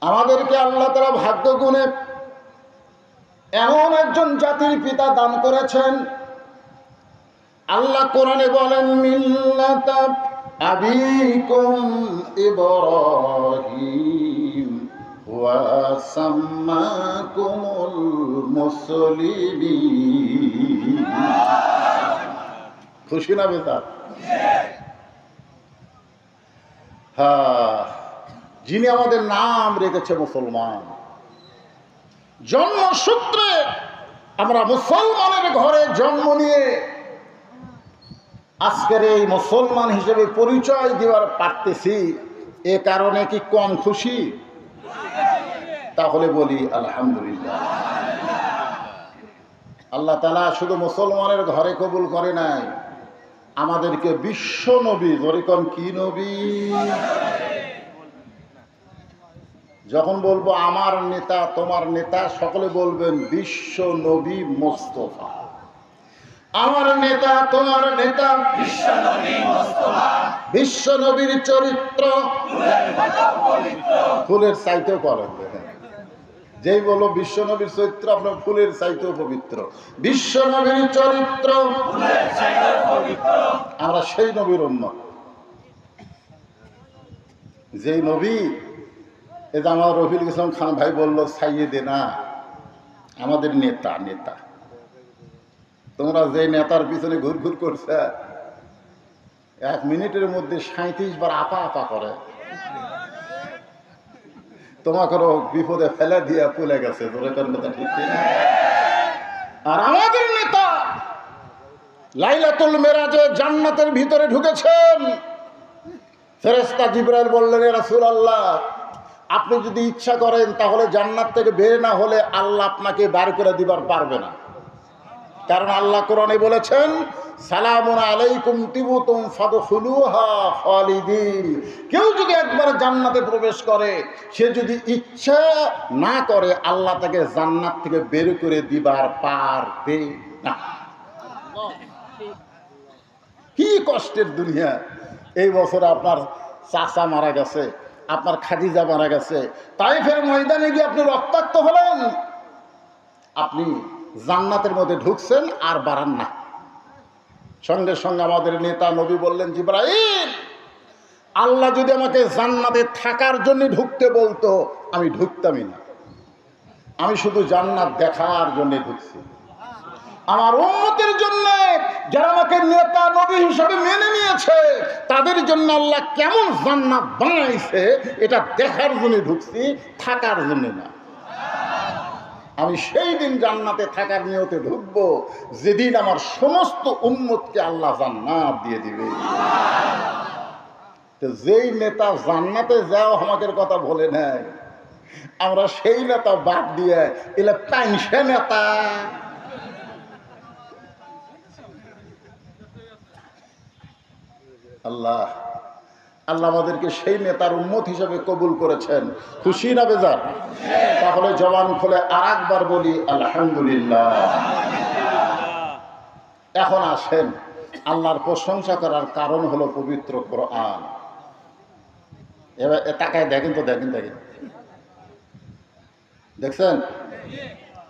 আমাদেরকে আল্লাহ তাআলা ভাগ্য গুণে এমন একজন জাতির পিতা দান করেছেন। আল্লাহ কোরআনে বলেন, মিল্লাতা আবিকুম ইব্রাহিম ওয়া সাম্মাকুমুল মুসলিমিন। খুশি না বেটা? হ্যাঁ, যিনি আমাদের নাম রেখেছে মুসলমান। জন্মসূত্রে আমরা মুসলমানের ঘরে জন্ম নিয়ে আজকের এই মুসলমান হিসেবে পরিচয় দেওয়ার পারতেছি, এ কারণে কি কম খুশি? তাহলে বলি আলহামদুলিল্লাহ। আল্লাহ তাআলা শুধু মুসলমানের ঘরে কবুল করে নাই, আমাদেরকে বিশ্ব নবী, যেরকম কি নবী, যখন বলবো আমার নেতা তোমার নেতা, সকলে বলবেন বিশ্ব নবী মুস্তাফা। আমার নেতা তোমার নেতা বিশ্ব নবী মুস্তাফা। বিশ্ব নবীর চরিত্র ফুলের চাইতেও পবিত্র। যেই বলো বিশ্ব নবীর চরিত্র, আপনার ফুলের চাইতেও পবিত্র। বিশ্ব নবীর চরিত্র ফুলের চাইতেও পবিত্র। আমরা সেই নবীর উম্মত, যেই নবী, এটা আমার রফিকুল ইসলাম খান ভাই বললো সাইয়েদে না, আমাদের নেতা। নেতা তোমরা যে নেতার পিছনে ঘুরঘুর করছে, 1 মিনিটের মধ্যে 37 বার আপা আপা করে, তোমাকেও বিপদে ফেলে দিয়ে পুলে গেছে। কথা ঠিক না? আর আমাদের নেতা লাইলাতুল মেরাজে জান্নাতের ভিতরে ঢুকেছেন। ফেরেশতা জিবরাইল বললেন, ইয়া রাসূলুল্লাহ, আপনি যদি ইচ্ছা করেন তাহলে জান্নাত থেকে বের না হলে আল্লাহ আপনাকে বার করে দিবার পারবে না। কারণ আল্লাহ কোরআনে বলেছেন, সালামুন আলাইকুম তিবতুম ফাদখুলুহা খালিদিন। কেউ যদি একবার জান্নাতে প্রবেশ করে, সে যদি ইচ্ছা না করে, আল্লাহ তাকে জান্নাত থেকে বের করে দিবার পারবে না। কি কষ্টের দুনিয়া! এই বছর আপনার চাচা মারা গেছে, আপনার খাদিজা মারা গেছে, তাইফের ময়দানে গিয়ে আপনি রক্তাক্ত হলেন, আপনি জান্নাতের মধ্যে ঢুকছেন আর বাড়ান না। সঙ্গে সঙ্গে আমাদের নেতা নবী বললেন, জিবরাইল, আল্লাহ যদি আমাকে জান্নাতে থাকার জন্য ঢুকতে বলতো, আমি ঢুকতামই না। আমি শুধু জান্নাত দেখার জন্য ঢুকছি। আমার উম্মতের জন্য, যারা আমাকে নেতা নবী হিসেবে মেনে নিয়েছে, তাদের জন্য আল্লাহ কেমন জান্নাত বানাইছে এটা দেখার জন্য ঢুকছি, থাকার জন্য না। আমি সেই দিন জান্নাতে থাকার নিয়তে ঢুকবো, যেদিন আমার সমস্ত উম্মতকে আল্লাহ জান্নাত দিয়ে দিবে। তো যেই নেতা জান্নাতে যাও আমাদের কথা বলে নেয়, আমরা সেই নেতা বাদ দিয়ে এলে পাইনসে নেতা। আল্লাহ আল্লাহ আমাদেরকে সেই নেতার উম্মত হিসেবে কবুল করেছেন। খুশি না বেজার? তাহলে জবান খুলে আর একবার বলি আলহামদুলিল্লাহ। এখন আসেন, আল্লাহর প্রশংসা করার কারণ হলো পবিত্র কোরআন। এবার তাকায় দেখেন তো, দেখেন দেখছেন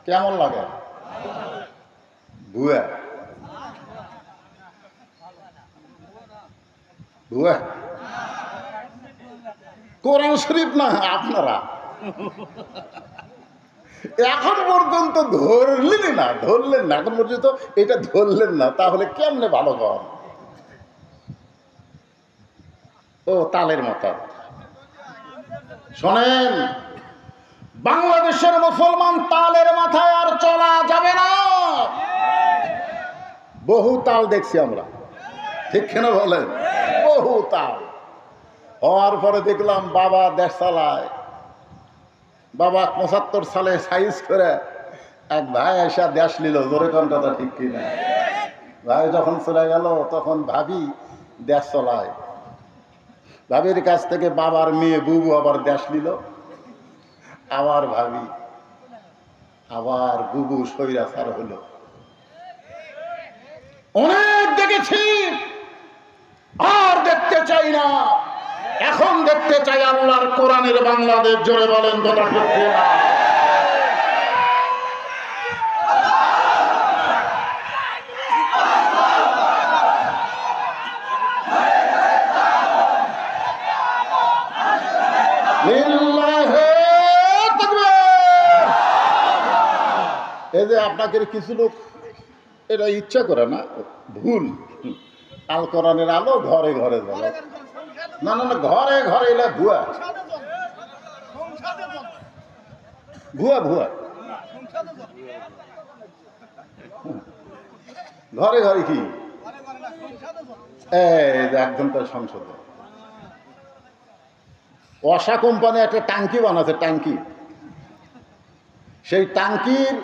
কেমন লাগে? ভুয়া ভুয়া কোরআন শরীফ না আপনারা এখন পর্যন্ত ধরলেন না, এখন পর্যন্ত এটা ধরলেন না, তাহলে কেমনে ভালো কর? ও তালের মতো শোনেন, বাংলাদেশের মুসলমান তালের মাথায় আর চলা যাবে না। বহু তাল দেখছি আমরা, ঠিক কেন বলেন? বহু তাল হওয়ার পরে দেখলাম বাবা দেশ চালায়। বাবা ৭৫ সালে সাইজ করে এক ভাই এসে দেশ নিল। জোরে কোন কথা ঠিক কিনা? ভাই যখন চলে গেল তখন ভাবি দেশ চলায়। ভাবির কাছ থেকে বাবার মেয়ে বুবু আবার দেশ নিল। আবার ভাবি, আবার বুবু স্বৈরাচার হলো। অনেক দেখেছি, আর দেখতে চাই না। এখন দেখতে চাই আল্লাহর কোরআনের বাংলাদেশ। জোরে বলেন কথা ঠিক না? এই যে আপনাকে কিছু লোক এটা ইচ্ছা করে না, ভুল। আল কোরআনের আলো ঘরে ঘরে জ্বলে। না না না, ঘরে ঘরে এলে ভুয়া ভুয়া ভুয়া। ঘরে ঘরে কি এই যে একদম তার সংসদে ওয়াসা কোম্পানি একটা ট্যাঙ্কি বানাচ্ছে, ট্যাঙ্কি। সেই ট্যাঙ্কির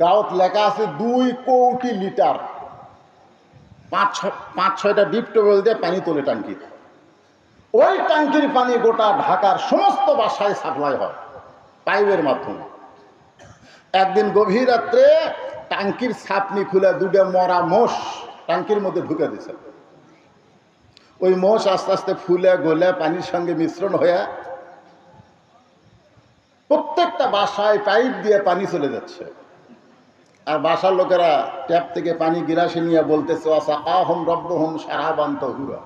দাওয়াত লেখা আছে 2 কোটি লিটার, 5-6টা ডিপ টিউবওয়েল দিয়ে পানি তোলে ট্যাঙ্কি। ওই ট্যাঙ্কির পানি গোটা ঢাকার সমস্ত বাসায় সাপ্লাই হয় পাইপের মাধ্যমে। একদিন গভীর রাত্রে ট্যাঙ্কির ছাপনি খুলে 2টা মরা মোষ ট্যাঙ্কির মধ্যে ঢুকে দিছে। ওই মোষ আস্তে আস্তে ফুলে গলে পানির সঙ্গে মিশ্রণ হয়ে প্রত্যেকটা বাসায় পাইপ দিয়ে পানি চলে যাচ্ছে। আর বাসার লোকেরা ট্যাপ থেকে পানি গিলাসে নিয়ে বলতেছে আহম রব্বহম সারাবান তহুরা।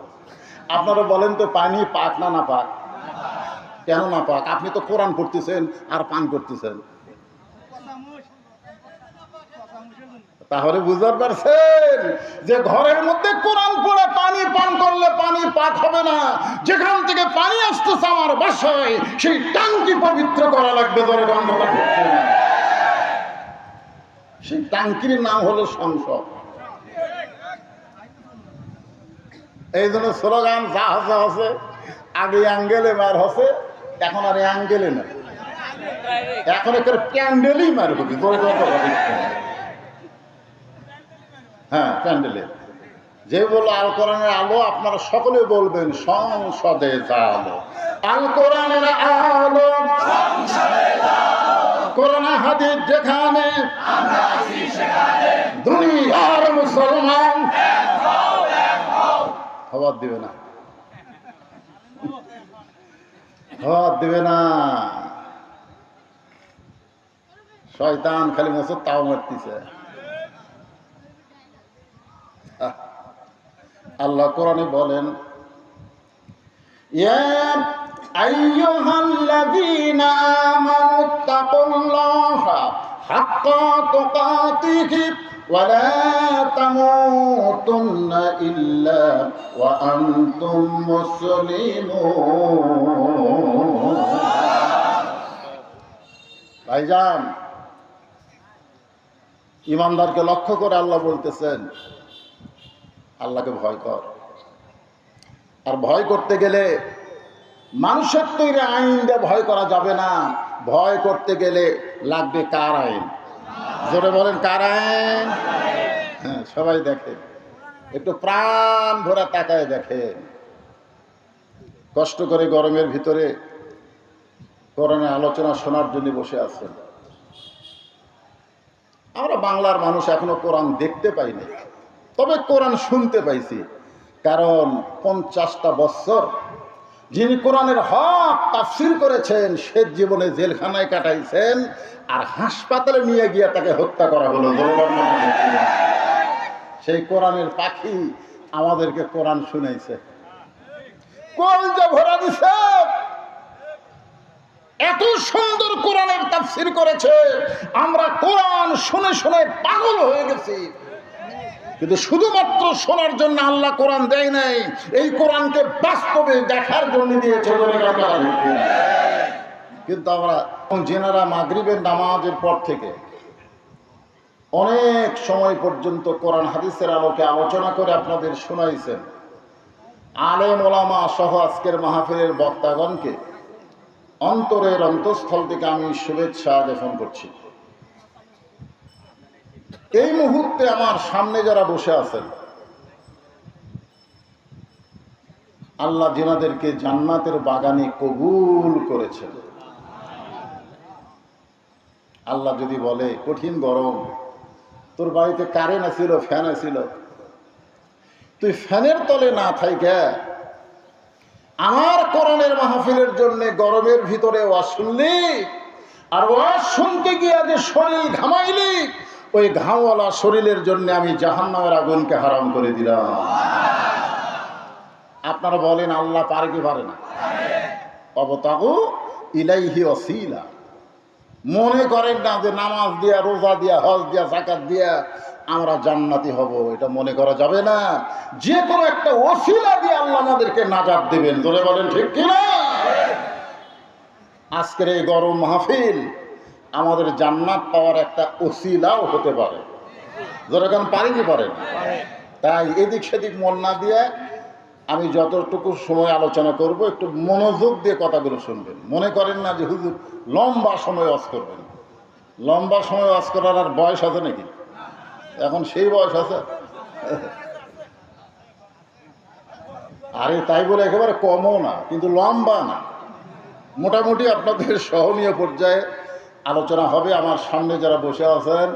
আপনারা বলেন তো পানি পাক না না পাক? কেন না পাক? আপনি তো কোরআন পড়তেছেন আর পান করতেছেন। তাহলে বুঝতে পারছেন যে ঘরের মধ্যে কোরআন পড়ে পানি পান করলে পানি পাক হবে না। যেখান থেকে পানি আসতেছে আমার বাসায়, সেই ট্যাঙ্কি পবিত্র করা লাগবে। ধরে বন্ধ করতে, সেই ট্যাঙ্কির নাম হলো সংসদ। এই জন্য স্লোগান যা হাসা হচ্ছে, আগে অ্যাঙ্গেলে মার হচ্ছে, এখন আর অ্যাঙ্গেলে না, এখন একটা প্যান্ডেলই মার হবে। হ্যাঁ, প্যান্ডেলে। যে বললো আল কোরআনের আলো, আপনারা সকলে বলবেন সংসদে আলো। আল কোরআনের আলো, কোরআন হাদিস যেখানে, দুনিয়ার মুসলমান খবর দিবে না, খবর দিবে না। শয়তান খালি মসুদ তাও মারতেছে। আল্লাহ কোরআনে বলেন, ইয়া আইয়ুহাল্লাযীনা আমানুত্তাকুল্লাহা হাক্কা তুকাতিহি ওয়া লা তামুতুন্না ইল্লা ওয়া আনতুম মুসলিমুন। ভাইজান, ইমানদারকে লক্ষ্য করে আল্লাহ বলতেছেন, আল্লাহকে ভয় কর। আর ভয় করতে গেলে মানুষের তৈরি আইন দিয়ে ভয় করা যাবে না। ভয় করতে গেলে লাগবে কার আইন? জোরে বলেন, কার আইন? হ্যাঁ, সবাই দেখেন, একটু প্রাণ ভরা তাকায় দেখেন। কষ্ট করে গরমের ভিতরে কোরআনের আলোচনা শোনার জন্য বসে আছেন। আমরা বাংলার মানুষ এখনো কোরআন দেখতে পাইনি, তবে কোরআন শুনতে পাইছি। কারণ 50টা বছর যিনি কোরআনের হক তাফসীর করেছেন, সে জীবনে জেলখানায় কাটাইছেন, আর হাসপাতালে নিয়ে গিয়ে তাকে হত্যা করা হলো। সেই কোরআনের পাখি আমাদেরকে কোরআন শুনাইছে, কলজা ভরা দিছে। এত সুন্দর কোরআনের তাফসীর করেছে, আমরা কোরআন শুনে শুনে পাগল হয়ে গেছি। কিন্তু শুধুমাত্র শোনার জন্য আল্লাহ কোরআন দেয় নাই, এই কোরআনকে বাস্তবে দেখার জন্য দিয়েছে। কিন্তু আমরা যেনারা মাগরিবের নামাজের পর থেকে অনেক সময় পর্যন্ত কোরআন হাদিসের আলোকে আলোচনা করে আপনাদের শোনাইছেন, আলেম ওলামা সহ আজকের মাহফিলের বক্তাগণকে অন্তরের অন্তঃস্থল থেকে আমি শুভেচ্ছা জ্ঞাপন করছি। এই মুহূর্তে আমার সামনে যারা বসে আছেন, আল্লাহ যিনাদেরকে জান্নাতের বাগানে কবুল করেছেন। আল্লাহ যদি বলে কঠিন গরম, তোর বাড়িতে কারেন্ট আছিল, ফ্যান আছিল, তুই ফ্যানের তলে না থাইকা আমার কোরআনের মাহফিলের জন্য গরমের ভিতরে ওয়াজ শুনলি, আর ওয়াজ শুনতে গিয়ে যে শরীর ঘামাইলি, ওই ঘামওয়ালা শরীরের জন্য আমি জাহান্নামের আগুনকে হারাম করে দিলাম। আপনারা বলেন আল্লাহ পারে কি পারে না? অবতাগু ইলাইহি ওয়াসিলা। মনে করেন না যে নামাজ দিয়া, রোজা দিয়া, হজ দিয়া, যাকাত দিয়া আমরা জান্নাতি হব, এটা মনে করা যাবে না। যে কোনো একটা ওসিলা দিয়ে আল্লাহ আমাদেরকে নাজাত দেবেন। ধরে বলেন ঠিক কিনা? আজকের এই গরম মাহফিল আমাদের জান্নাত পাওয়ার একটা ওসিলাও হতে পারে। যেরকম পারি কি পারেন? তাই এদিক সেদিক মন না দিয়ে আমি যতটুকু সময় আলোচনা করব একটু মনোযোগ দিয়ে কথাগুলো শুনবেন। মনে করেন না যে হুজুর লম্বা সময় ওয়াজ করবেন। লম্বা সময় ওয়াজ করার আর বয়স আছে নাকি? এখন সেই বয়স আছে? আরে তাই বলে একেবারে কমও না, কিন্তু লম্বা না, মোটামুটি আপনাদের সহনীয় পর্যায়ে আলোচনা হবে। আমার সামনে যারা বসে আছেন,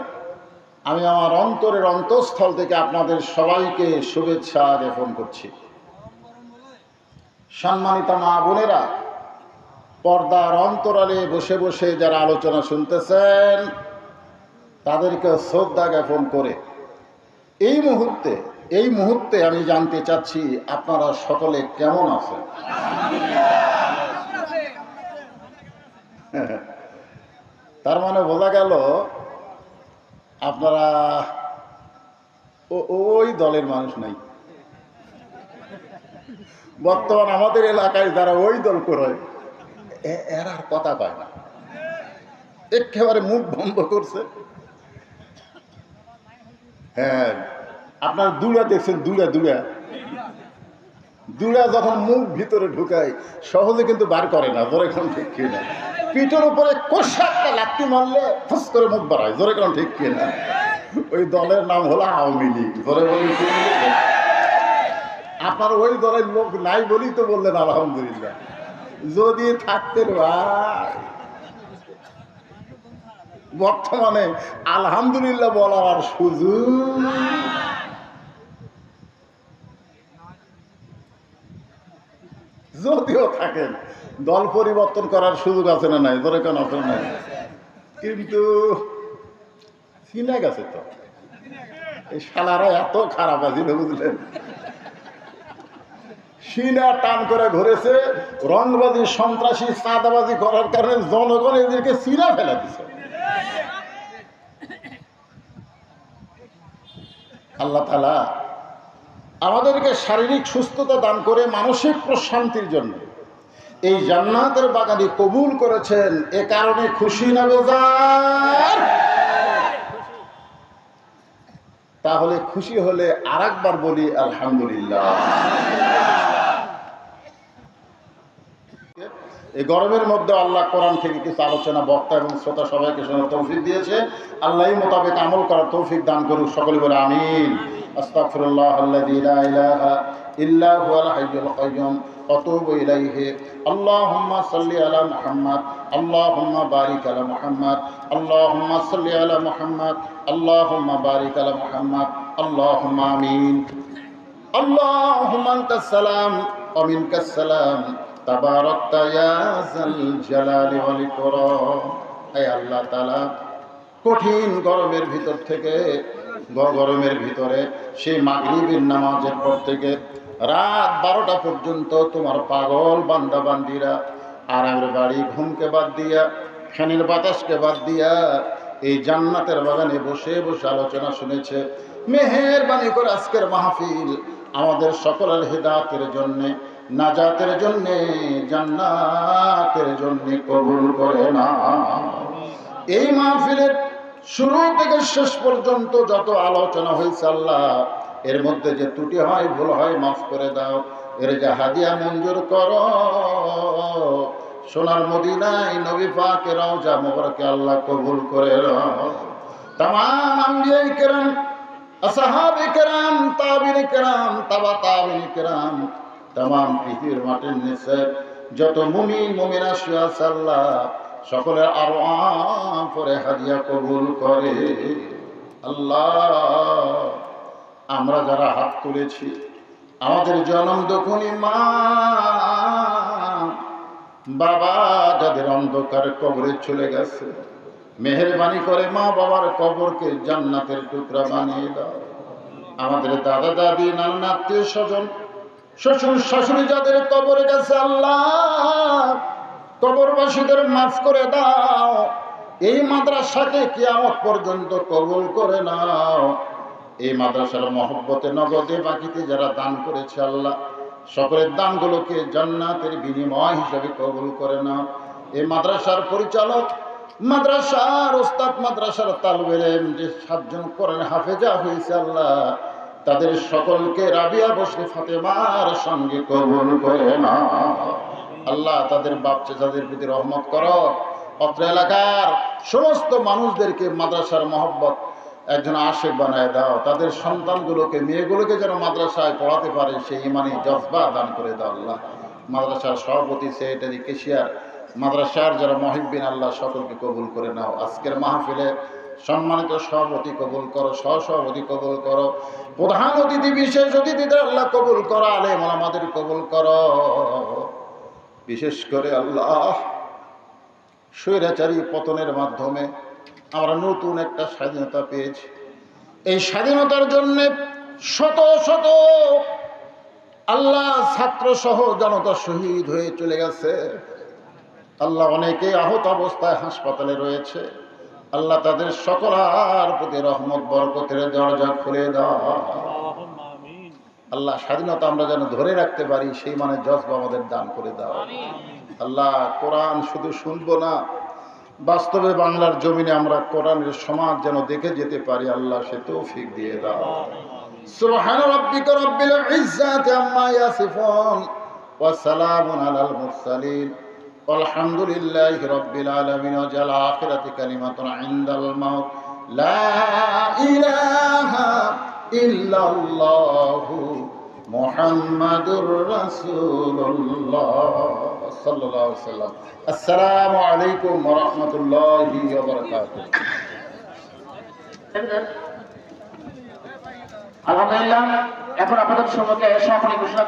আমি আমার অন্তরের অন্তঃস্থল থেকে আপনাদের সবাইকে শুভেচ্ছা জ্ঞাপন করছি। সম্মানিত মা বোনেরা, পর্দার অন্তরালে বসে বসে যারা আলোচনা শুনতেছেন, তাদেরকে শ্রদ্ধা জ্ঞাপন করে এই মুহূর্তে আমি জানতে চাচ্ছি আপনারা সকলে কেমন আছেন? তার মানে বোঝা গেল আপনারা ওই দলের মানুষ নাই। বর্তমান আমাদের এলাকায় যারা ওই দল করে, এরা আর কথা পায় না, একেবারে মুখ বন্ধ করছে। হ্যাঁ, আপনার দুলা দেখছেন, দুলা যখন মুখ ভিতরে ঢুকায় সহজে কিন্তু বার করে না। জোরে কোন ঠিক কিনা? পিঠের উপরে কষা একটা লাত্তি মারলে ফুস করে মুখ বাড়ায়। জোরে কোন ঠিক কিনা? ওই দলের নাম হলো আওয়ামী লীগ। জোরে বলি, আপনার ওই দলের লোক নাই বলেই তো বললেন আলহামদুলিল্লাহ। যদি থাকতেন ভাই, বর্তমানে আলহামদুলিল্লাহ বলার আর সুযোগ। যদিও থাকেন, দল পরিবর্তন করার সুযোগ আছে না নাই? ধরে কেন আছে নাই? কিন্তু চিনা গেছে তো, এই শালারা এত খারাপ আছে, বুঝলেন? সিনা টান করে ঘুরেছে, রংবাজি, সন্ত্রাসী, চাঁদাবাজি করার কারণে জনগণ এদেরকে চিনা ফেলে দিচ্ছে। আল্লাহ তাআলা আমাদেরকে শারীরিক সুস্থতা দান করে মানসিক প্রশান্তির জন্য এই জান্নাতের বাগানে কবুল করেছেন। এ কারণে খুশি না বেজার? তাহলে খুশি হলে আরেকবার বলি আলহামদুলিল্লাহ। এই গরমের মধ্যে আল্লাহ কোরআন থেকে কিছু আলোচনা বক্তা এবং শ্রোতা সবাইকে শোনার তৌফিক দিয়েছে। আল্লাহ মোতাবেক আমল করার তৌফিক দান করুক। সকলে বলে আমিন। আস্তাগফিরুল্লাহ আল্লাযী লা ইলাহা ইল্লা হুয়াল হাইয়ুল কাইয়্যুম ওয়া আতুবু ইলাইহি। আল্লাহুম্মা সাল্লি আলা মুহাম্মাদ, আল্লাহুম্মা বারিক আলা মুহাম্মাদ, আল্লাহুম্মা সাল্লি আলা মুহাম্মাদ, আল্লাহুম্মা বারিক আলা মুহাম্মাদ, আল্লাহুম্মা আমিন। আল্লাহুম্মা আনতাস সালাম ওয়া মিনকাস সালাম, তাবারাকতা ইয়া যাল জালালি ওয়াল ইকরাম। হে আল্লাহ তাআলা, কঠিন গরমের ভিতর থেকে, গরমের ভিতরে সেই মাগরিবের নামাজের পর থেকে রাত 12টা পর্যন্ত তোমার পাগল বান্দা বান্দিরা আরামের বাড়ি ঘুমকে বাদ দিয়া, ফ্যানের বাতাসকে বাদ দিয়া এই জান্নাতের বাগানে বসে বসে আলোচনা শুনেছে। মেহেরবানি করে আজকের মাহফিল আমাদের সকলের হিদায়াতের জন্যে, নাজাতের জন্যে, জান্নাতের জন্যে কবুল করে না। এই মাহফিলের শুরু থেকে শেষ পর্যন্ত যত আলোচনা হয়েছে আল্লাহ, এর মধ্যে যে ত্রুটি হয়, ভুল হয়, মাফ করে দাও। এর যে হাদিয়া মঞ্জুর করো। সোনার মদিনায় নবী পাকের রওজা মোবারকে আল্লাহ কবুল করে নাও। তামাম আম্বিয়ায়ে কেরাম, আসহাবে কেরাম, তাবিঈনে কেরাম, তাবা তাবিঈনে কেরাম, তামাম পৃথিবীর মাটির নিচে যত মুমিন মুমিনা শুয়ে আছে আল্লাহ সকলের আরওয়াহ পরে হাদিয়া কবুল করে। আল্লাহ, আমরা যারা হাত তুলেছি আমাদের জনম দুঃখী মা বাবা যাদের অন্ধকার কবরে চলে গেছে, মেহেরবানি করে মা বাবার কবরকে জান্নাতের টুকরা বানিয়ে দাও। আমাদের দাদা দাদি নানা আত্মীয় স্বজন শ্বশুর শাশুড়ি যাদের কবরে গেছে, আল্লাহ কবরবাসীদের মাফ করে দাও। এই মাদ্রাসাকে কিয়ামত পর্যন্ত কবুল করে নাও। এই মাদ্রাসার মহব্বতে নগদে বাকিতে যারা দান করেছে, আল্লাহ সকলের দানগুলোকে জান্নাতের বিনিময় হিসেবে কবুল করে নাও। এই মাদ্রাসার পরিচালক, মাদ্রাসার ওস্তাদ, মাদ্রাসার তালিবে ইলম যে 7 জন কোরআন হাফেজা হয়েছে, আল্লাহ তাদের সকলকে রাবিয়া বসরি ফাতেমার সঙ্গে কবুল করে নাও। আল্লাহ তাদের বাপ চাচাদের প্রতি রহমত করো। অত্র এলাকার সমস্ত মানুষদেরকে মাদ্রাসার মহব্বত একজন আশিক বানায় দাও। তাদের সন্তানগুলোকে, মেয়েগুলোকে যেন মাদ্রাসায় পড়াতে পারে সেই ইমানি জজবা দান করে দাও। আল্লাহ মাদ্রাসার সভাপতি, সেক্রেটারি, কেশিয়ার, মাদ্রাসার যারা মহিব্বিন, আল্লাহ সকলকে কবুল করে নাও। আজকের মাহফিলে সম্মানিত সভাপতি কবুল করো, সহসভাপতি কবুল করো, প্রধান অতিথি বিশেষ অতিথিদের আল্লাহ কবুল করো, আলেম ওলামাদের কবুল করো। বিশেষ করে আল্লাহ স্বৈরাচারী পতনের মাধ্যমে আমরা নতুন একটা স্বাধীনতা পেয়েছি। এই স্বাধীনতার জন্যে শত শত আল্লাহ ছাত্র সহ জনতা শহীদ হয়ে চলে গেছে। আল্লাহ অনেকে আহত অবস্থায় হাসপাতালে রয়েছে। আল্লাহ তাদের সকলার প্রতি রহমত বরকতের দরজা খুলে দাও। আল্লাহ স্বাধীনতা আমরা যেন ধরে রাখতে পারি সেই মানে জজবা আমাদের দান করে দাও। আল্লাহ কোরআন শুধু শুনবো না, বাস্তবে বাংলার জমিনে আমরা কোরআনের সমাজ যেন দেখে যেতে পারি, আল্লাহ সে তৌফিক দিয়ে দাও। সুবহান রাব্বিকা রাব্বিল ইজ্জাতি আম্মা ইয়াসিফুন ওয়া সালামুন আলাল মুরসালিন আলহামদুলিল্লাহি রাব্বিল আলামিন। ওয়া জাল আখিরাতি কালিমাতুন ইনদাল মাউত লা ইলাহা ইল্লাল্লাহু মুহাম্মাদুর রাসূলুল্লাহ সাল্লাল্লাহু আলাইহি ওয়াসাল্লাম। আসসালামু আলাইকুম ওয়া রাহমাতুল্লাহি ওয়া বারাকাতুহু। আলহামদুলিল্লাহ, এখন আপনাদের সম্মুখে সমাপনী ঘোষণা